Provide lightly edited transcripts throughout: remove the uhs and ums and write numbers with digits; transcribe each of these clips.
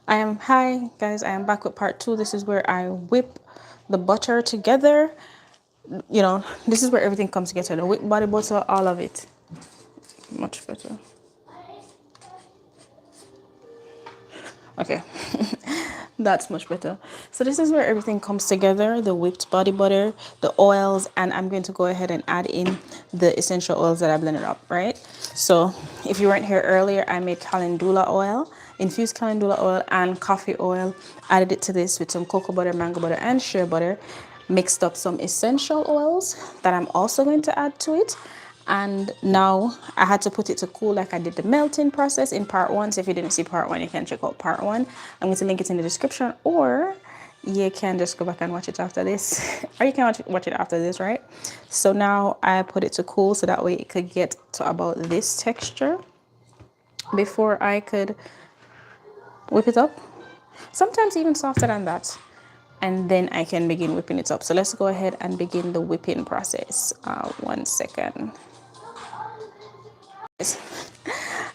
Hi guys, I am back with part two. This is where I whip the butter together. This is where everything comes together. The whip body butter, all of it. Much better. Okay. That's much better. So this is where everything comes together, the whipped body butter, the oils, and I'm going to go ahead and add in the essential oils that I blended up, right? So if you weren't here earlier, I made calendula oil, infused calendula oil and coffee oil, added it to this with some cocoa butter, mango butter, and shea butter, mixed up some essential oils that I'm also going to add to it. And now I had to put it to cool like I did the melting process in part one. So if you didn't see part one, you can check out part one. I'm going to link it in the description, or you can just go back and watch it after this. Or you can watch it after this, right? So now I put it to cool so that way it could get to about this texture before I could whip it up. Sometimes even softer than that. And then I can begin whipping it up. So let's go ahead and begin the whipping process. 1 second.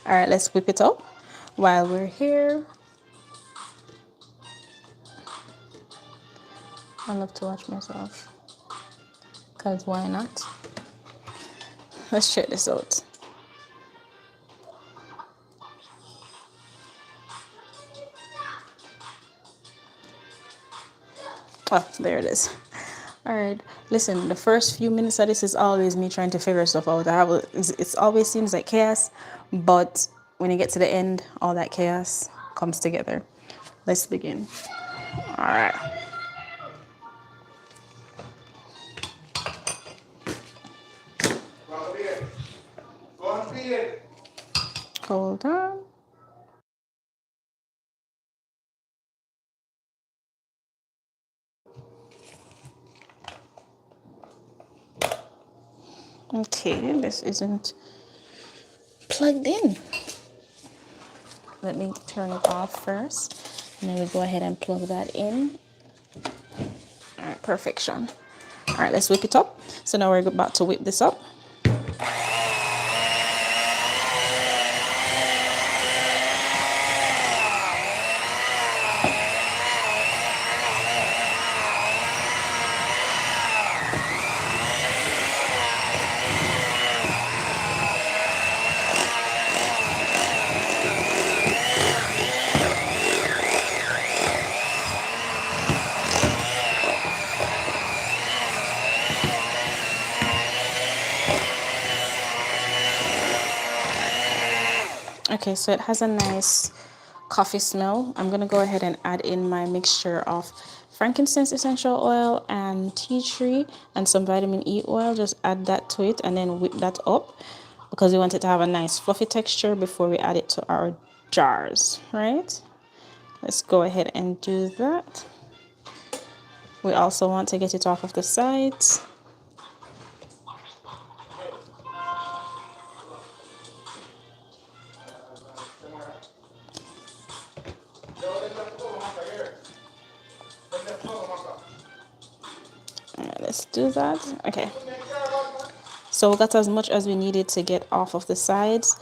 All right, let's whip it up. While we're here, I love to watch myself, because why not? Let's check this out. Oh, there it is. All right, listen, the first few minutes of this is always me trying to figure stuff out. It always seems like chaos, but when you get to the end, all that chaos comes together. Let's begin. All right. Hold on. Okay, this isn't plugged in. Let me turn it off first, and then we go ahead and plug that in. All right, perfection. All right, let's whip it up. So now we're about to whip this up. Okay, so it has a nice coffee smell. I'm gonna go ahead and add in my mixture of frankincense essential oil and tea tree and some vitamin E oil. Just add that to it and then whip that up, because we want it to have a nice fluffy texture before we add it to our jars, right? Let's go ahead and do that. We also want to get it off of the sides. All right, let's do that. Okay. So we got as much as we needed to get off of the sides.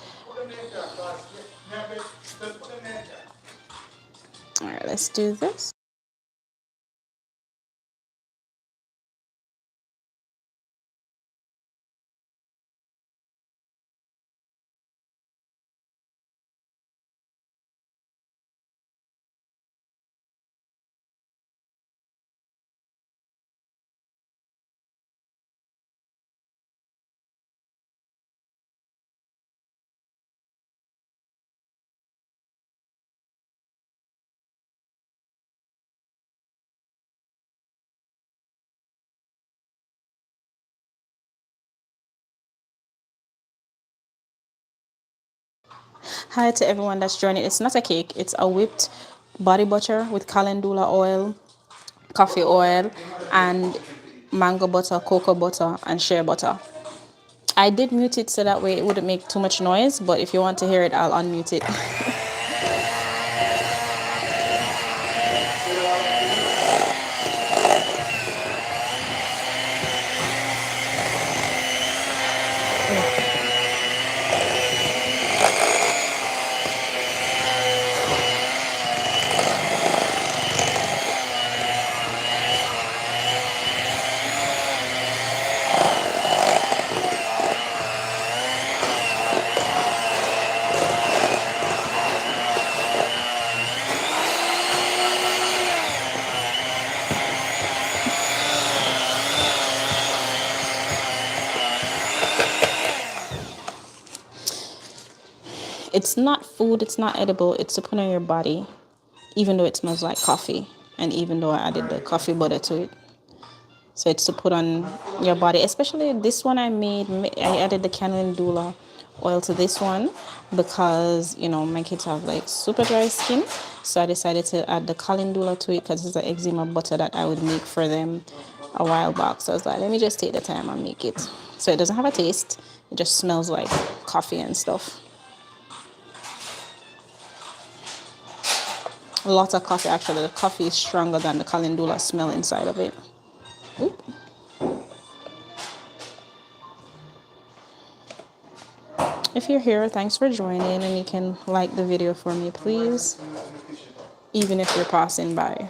All right, let's do this. Hi to everyone that's joining. It's not a cake, it's a whipped body butter with calendula oil, coffee oil, and mango butter, cocoa butter, and shea butter. I did mute it so that way it wouldn't make too much noise, but if you want to hear it, I'll unmute it. It's not food, it's not edible, it's to put on your body, even though it smells like coffee, and even though I added the coffee butter to it. So it's to put on your body, especially this one I made. I added the calendula oil to this one because, you know, my kids have like super dry skin. So I decided to add the calendula to it because it's an eczema butter that I would make for them a while back. So I was like, let me just take the time and make it. So it doesn't have a taste. It just smells like coffee and stuff. Lots of coffee actually. The coffee is stronger than the calendula smell inside of it. Oop. If you're here, thanks for joining, and you can like the video for me, please, even if you're passing by.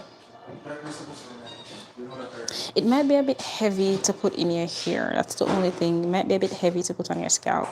It might be a bit heavy to put in your hair. That's the only thing. It might be a bit heavy to put on your scalp.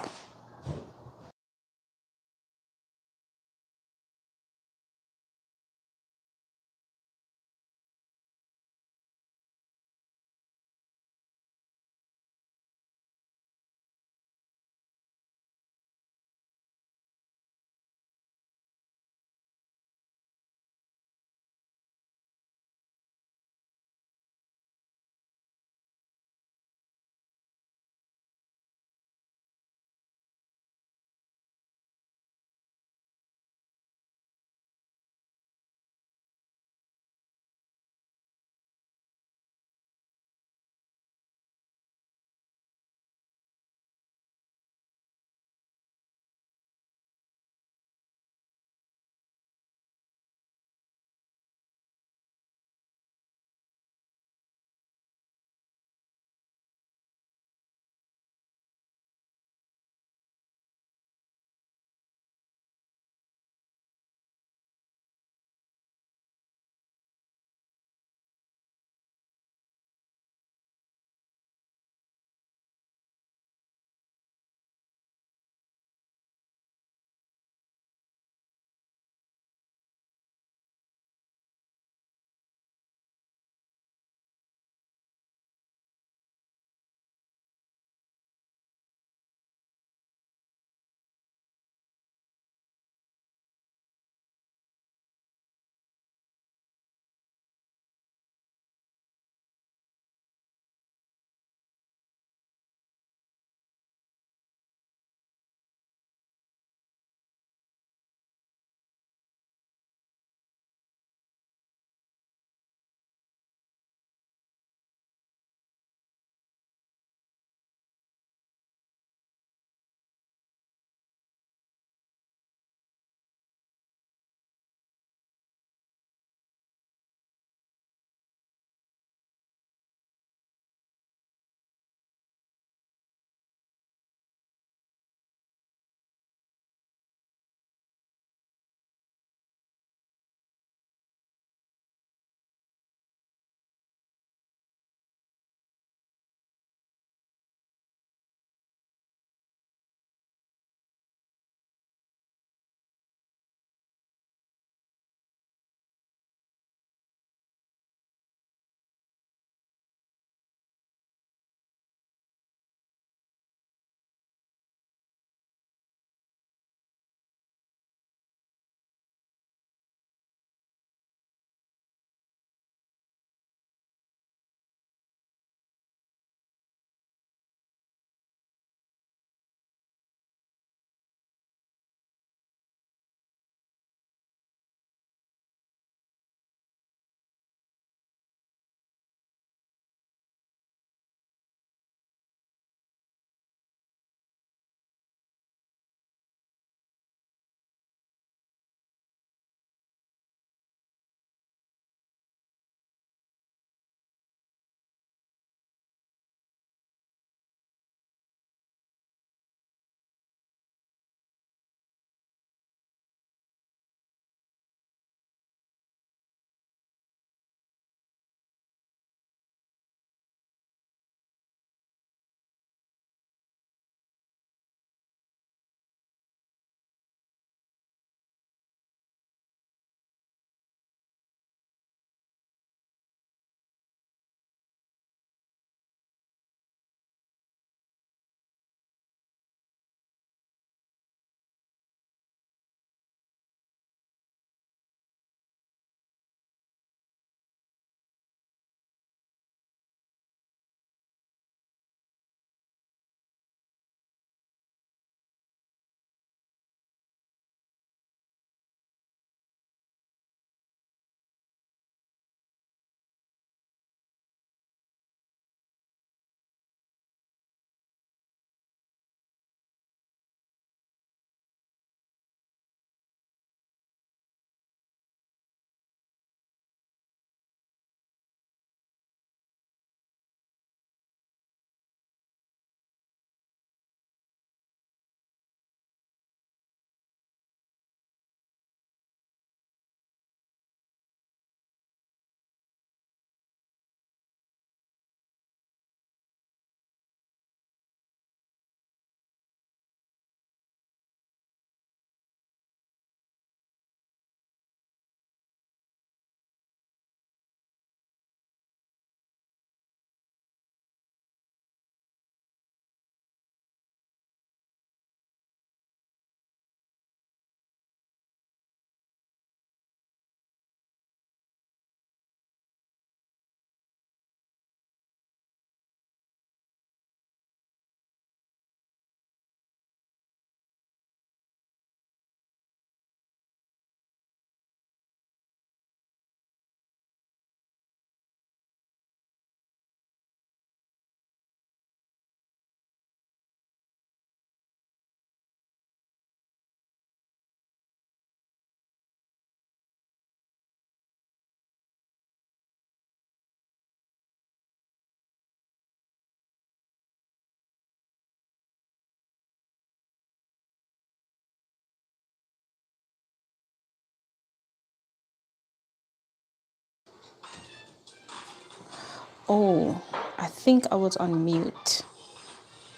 Oh, I think I was on mute.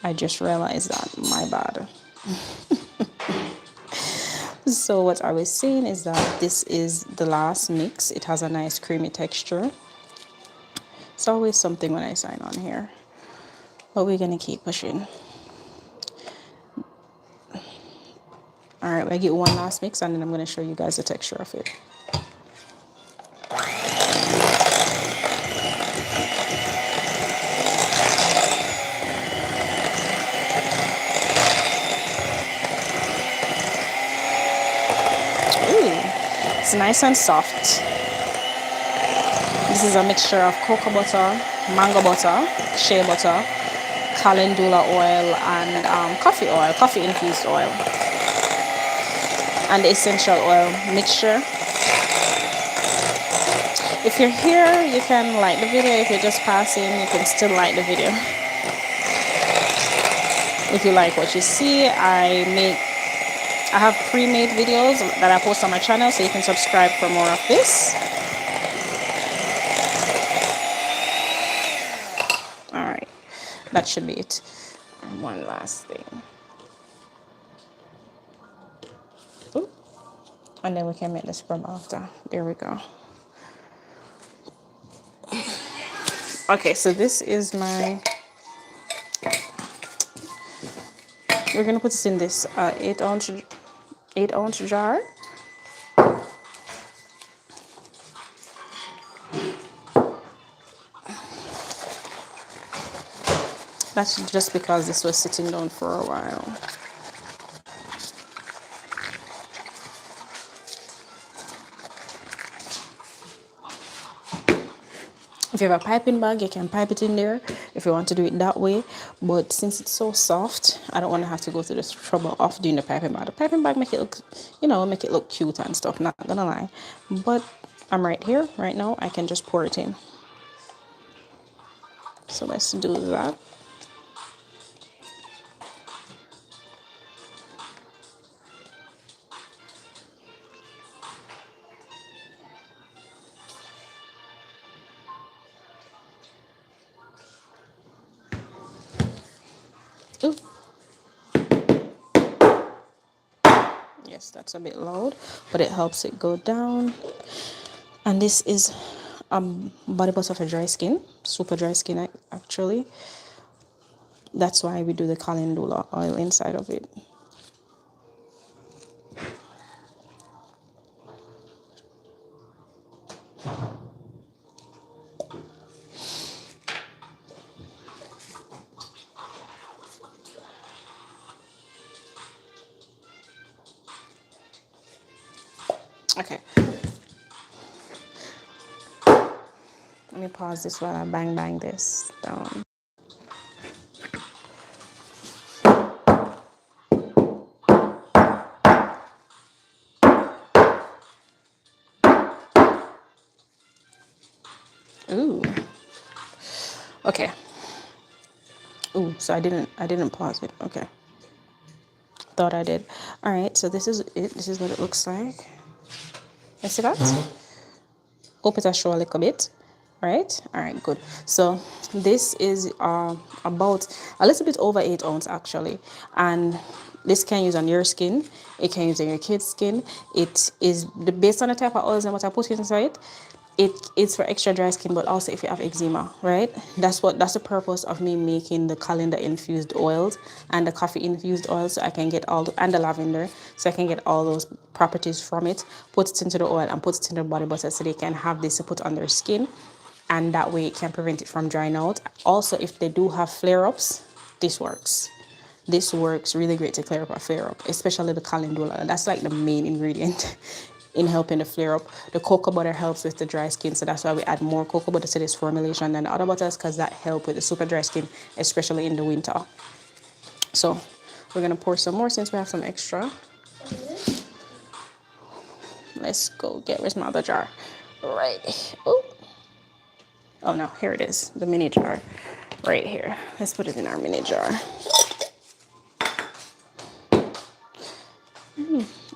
I just realized that. My bad. So what I was saying is that this is the last mix. It has a nice creamy texture. It's always something when I sign on here. But we're gonna keep pushing. All right, I get one last mix and then I'm gonna show you guys the texture of it. Ooh, it's nice and soft. This is a mixture of cocoa butter, mango butter, shea butter, calendula oil, and coffee infused oil, and the essential oil mixture. If you're here, you can like the video. If you're just passing, you can still like the video. If you like what you see, I have pre-made videos that I post on my channel, so you can subscribe for more of this. All right, that should be it. One last thing. Ooh. And then we can make the scrub after. There we go. Okay, so this is my, we're gonna put this in this 8 ounce jar. That's just because this was sitting down for a while. If you have a piping bag, you can pipe it in there if you want to do it that way. But since it's so soft, I don't want to have to go through the trouble of doing the piping bag. The piping bag make it look, make it look cute and stuff, not gonna lie. But I'm right here, right now, I can just pour it in. So let's do that. Ooh. Yes, that's a bit loud, but it helps it go down. And this is body butter for dry skin, super dry skin actually. That's why we do the calendula oil inside of it. Okay. Let me pause this while I bang this down. Ooh. Okay. Ooh, so I didn't pause it. Okay. Thought I did. All right, so this is it. This is what it looks like. You see that? Hope it will show a little bit. All right, good. So this is about a little bit over 8 ounce actually, and this can use on your skin. It can use on your kid's skin. It is based on the type of oils and what I put inside. It's for extra dry skin, but also if you have eczema, right? That's the purpose of me making the calendar infused oils and the coffee infused oils, so I can get and the lavender, so I can get all those properties from it, put it into the oil and put it in the body butter, so they can have this to put on their skin, and that way it can prevent it from drying out. Also, if they do have flare-ups, this works. This works really great to clear up a flare up, especially the calendula. That's like the main ingredient in helping the flare up. The cocoa butter helps with the dry skin, so that's why we add more cocoa butter to this formulation than the other butters, because that help with the super dry skin, especially in the winter. So we're gonna pour some more since we have some extra. Let's go get, where's my other jar? Right. Oh no, here it is, the mini jar. Right here. Let's put it in our mini jar.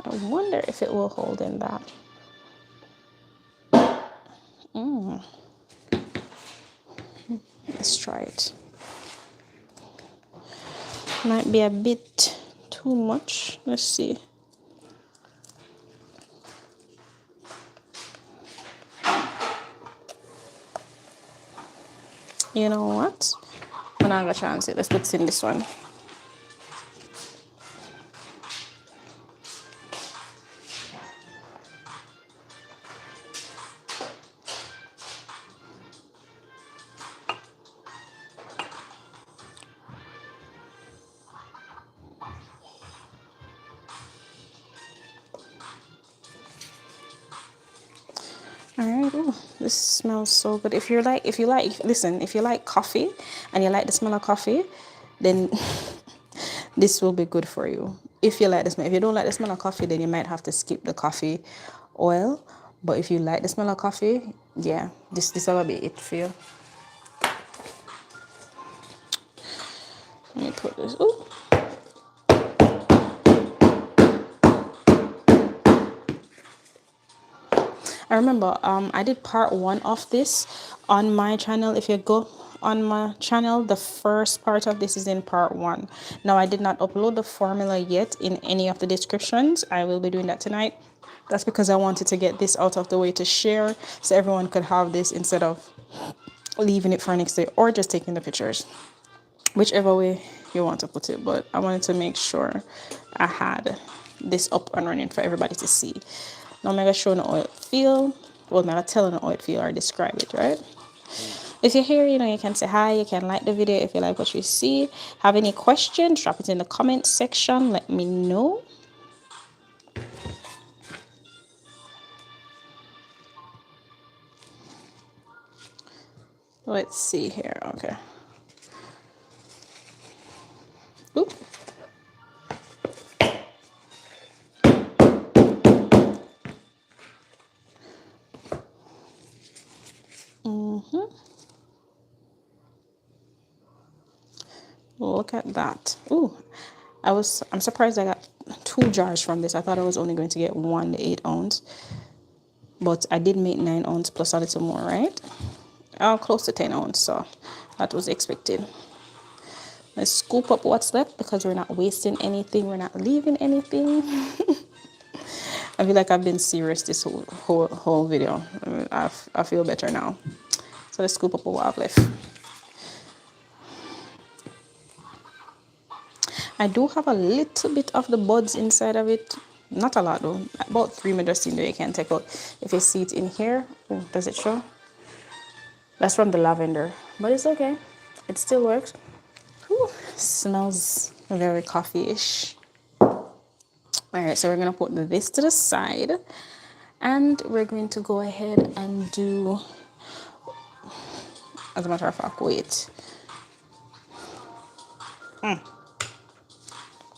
I wonder if it will hold in that. Let's try it. Might be a bit too much. Let's see. You know what? I'm not gonna chance it. Let's put in this one. All right. Ooh, this smells so good. If you like, listen, if you like coffee and you like the smell of coffee, then this will be good for you. If you like the smell, if you don't like the smell of coffee, then you might have to skip the coffee oil. But if you like the smell of coffee, yeah, this will be it for you. Let me put this. Ooh. I remember I did part 1 of this on my channel. If you go on my channel, the first part of this is in part 1. Now I did not upload the formula yet in any of the descriptions. I will be doing that tonight. That's because I wanted to get this out of the way to share so everyone could have this instead of leaving it for next day or just taking the pictures, whichever way you want to put it. But I wanted to make sure I had this up and running for everybody to see. Now I'm gonna show the oil feel. Well, I'm gonna tell the oil feel or describe it, right? If you're here, you know, you can say hi, you can like the video if you like what you see. Have any questions, drop it in the comment section, let me know. Let's see here. Okay. Oop. Look at that. Ooh, I'm surprised I got 2 jars from this. I thought I was only going to get 1 8 ounce, but I did make 9 ounce plus a little more, right? Oh, close to 10 ounce, so that was expected. Let's scoop up what's left because we're not wasting anything, we're not leaving anything. I feel like I've been serious this whole video. I feel better now. So let's scoop up what I've left. I do have a little bit of the buds inside of it. Not a lot though. About 3 just in there you can take out. If you see it in here, oh, does it show? That's from the lavender, but it's okay. It still works. Whew, smells very coffee-ish. All right, so we're gonna put this to the side and we're going to go ahead and do, as a matter of fact, wait.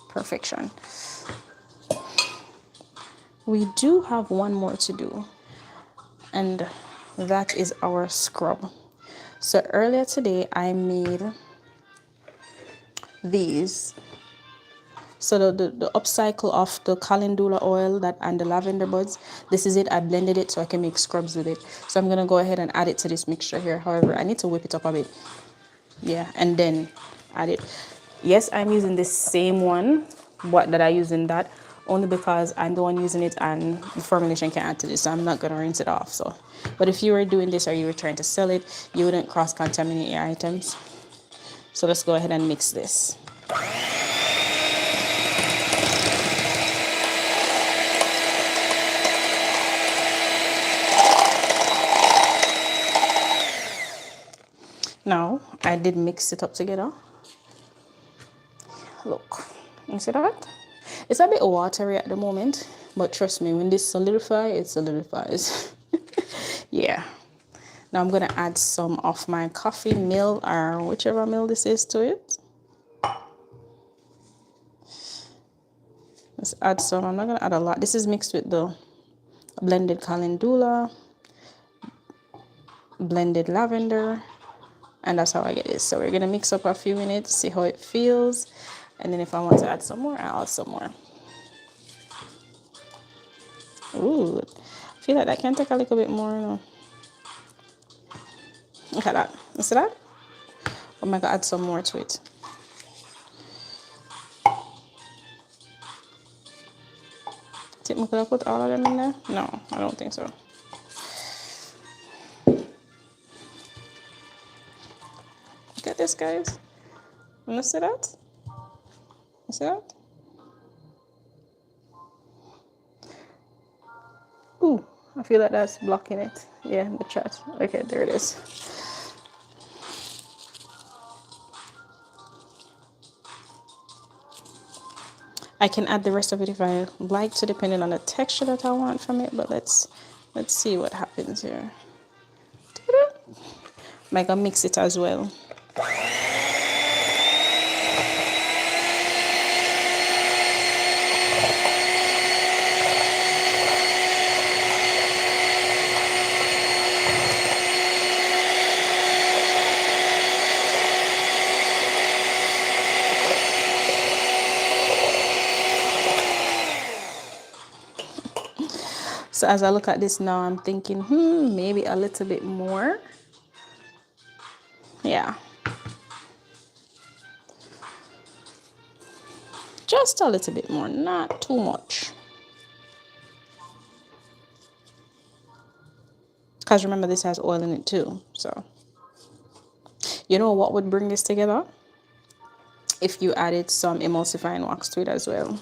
Perfection. We do have one more to do, and that is our scrub. So earlier today I made these. So the upcycle of the calendula oil that and the lavender buds, this is it. I blended it so I can make scrubs with it. So I'm gonna go ahead and add it to this mixture here. However, I need to whip it up a bit. Yeah, and then add it. Yes, I'm using this same one, what that I use in that, only because I'm the one using it and the formulation can add to this, so I'm not gonna rinse it off. So, but if you were doing this or you were trying to sell it, you wouldn't cross-contaminate your items. So let's go ahead and mix this. Now, I did mix it up together. Look, you see that? It's a bit watery at the moment, but trust me, when this solidifies, it solidifies. Yeah. Now I'm gonna add some of my coffee mill or whichever mill this is to it. Let's add some. I'm not gonna add a lot. This is mixed with the blended calendula, blended lavender, and that's how I get this. So we're gonna mix up a few minutes, see how it feels, and then if I want to add some more, I'll add some more. Ooh, I feel like that can take a little bit more, you know. Look at that. You see that? I'm gonna add some more to it. Think we could have put all of them in there? No, I don't think so. Look at this, guys. Wanna see that? You see that? Ooh, I feel like that's blocking it. Yeah, the chat. Okay, there it is. I can add the rest of it if I like to, depending on the texture that I want from it. But let's see what happens here. I'm gonna mix it as well. So as I look at this now, I'm thinking, maybe a little bit more. Yeah. Just a little bit more, not too much. Because remember, this has oil in it too. So, you know what would bring this together? If you added some emulsifying wax to it as well.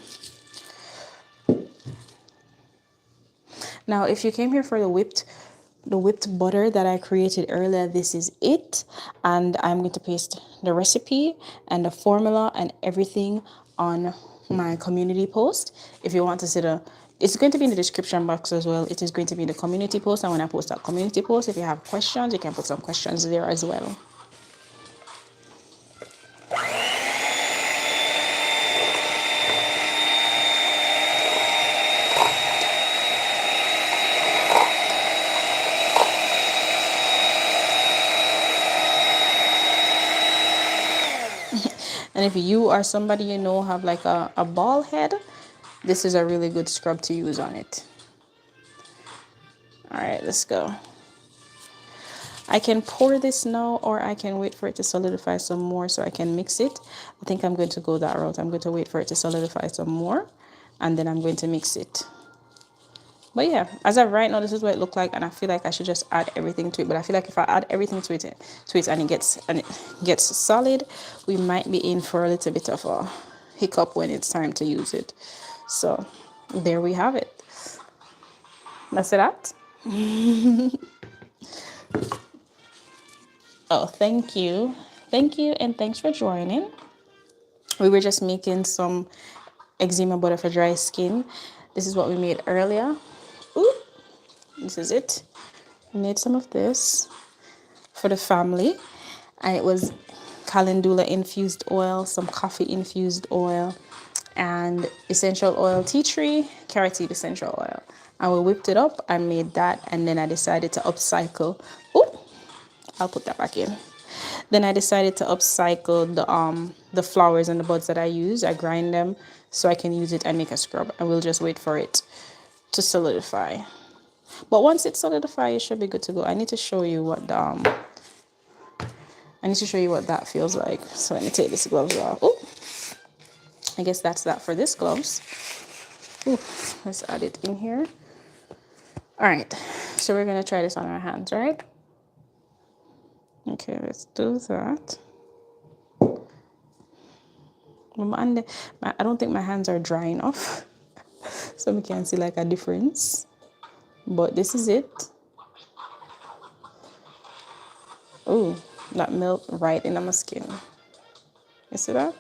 Now, if you came here for the whipped butter that I created earlier, this is it. And I'm going to paste the recipe and the formula and everything on my community post. If you want to see it's going to be in the description box as well. It is going to be in the community post. And when I post that community post, if you have questions, you can put some questions there as well. And if you or somebody you know have like a bald head, this is a really good scrub to use on it. All right, let's go. I can pour this now, or I can wait for it to solidify some more so I can mix it. I think I'm going to go that route. I'm going to wait for it to solidify some more, and then I'm going to mix it. But yeah, as of right now, this is what it looked like, and I feel like I should just add everything to it. But I feel like if I add everything to it and it gets solid, we might be in for a little bit of a hiccup when it's time to use it. So there we have it. That's it. Oh, thank you, and thanks for joining. We were just making some eczema butter for dry skin. This is what we made earlier. Ooh, this is it. We made some of this for the family, and it was calendula infused oil, some coffee infused oil, and essential oil, tea tree, carrot seed essential oil. And we whipped it up and made that, and then I decided to upcycle. Ooh, I'll put that back in. Then I decided to upcycle the flowers and the buds that I use. I grind them so I can use it and make a scrub. And we'll just wait for it to solidify. But once it solidifies, it should be good to go. I need to show you what that feels like. So let me take this gloves off. Ooh. I guess that's that for this gloves. Ooh, let's add it in here. All right, so we're gonna try this on our hands, right? Okay, let's do that. I don't think my hands are dry enough, so we can see like a difference. But this is it. Oh, that melt right in my skin. You see that?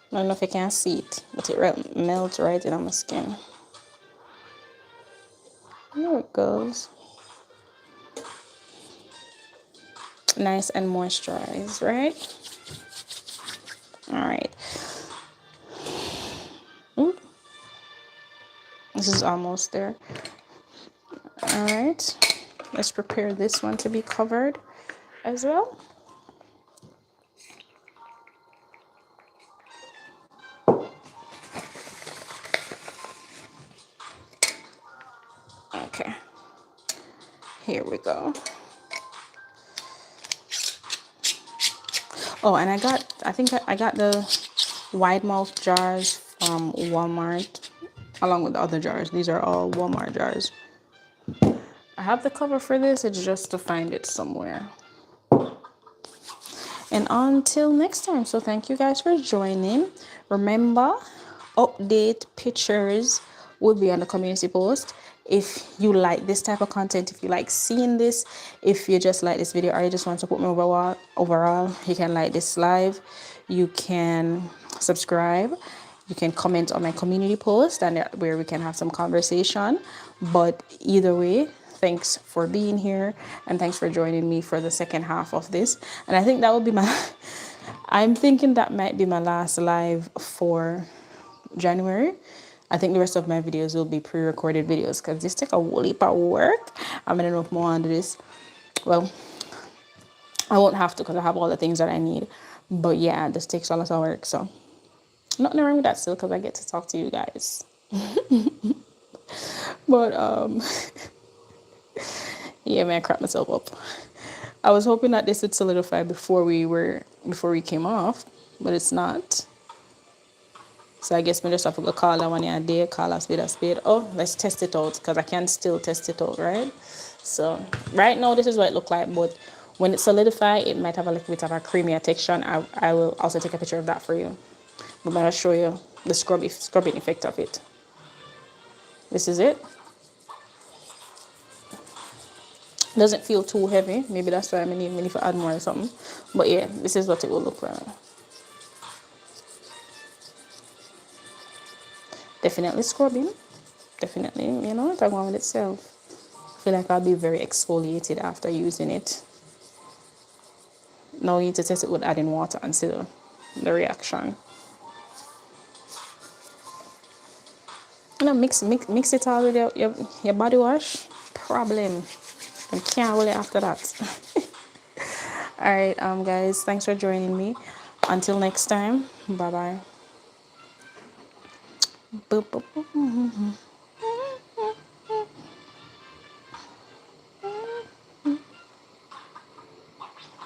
I don't know if you can see it, but it melts right in my skin. There it goes. Nice and moisturized, right? All right. Ooh. This is almost there. All right. Let's prepare this one to be covered as well. Okay. Here we go. Oh, and I think I got the wide mouth jars from Walmart along with the other jars. These are all Walmart jars. I have the cover for this, it's just to find it somewhere. And until next time, so thank you guys for joining. Remember, update pictures will be on the community post. If you like this type of content, if you like seeing this, if you just like this video or you just want to support me overall, you can like this live, you can subscribe, you can comment on my community post and where we can have some conversation. But either way, thanks for being here and thanks for joining me for the second half of this. And I think that will be my I'm thinking that might be my last live for January. I think the rest of my videos will be pre-recorded videos because this take a whole heap of work. I don't know if more on this. Well, I won't have to because I have all the things that I need. But yeah, this takes a lot of work. So nothing wrong with that still because I get to talk to you guys. But yeah, man, I crap myself up. I was hoping that this would solidify before we came off, but it's not. So I guess we just have to go call that one a day, call a spade a spade. Oh, let's test it out because I can still test it out, right? So right now this is what it look like, but when it solidify, it might have a little bit of a creamier texture. And I will also take a picture of that for you. But I'm gonna show you the scrubbing effect of it. This is it. Doesn't feel too heavy. Maybe that's why I need to add more or something. But yeah, this is what it will look like. Definitely scrubbing. Definitely, you know, it's one with itself. I feel like I'll be very exfoliated after using it. Now you need to test it with adding water and see the reaction. You know, mix it all with your body wash. Problem. You can't hold it after that. Alright, guys, thanks for joining me. Until next time, bye bye. Boop, boop, boop.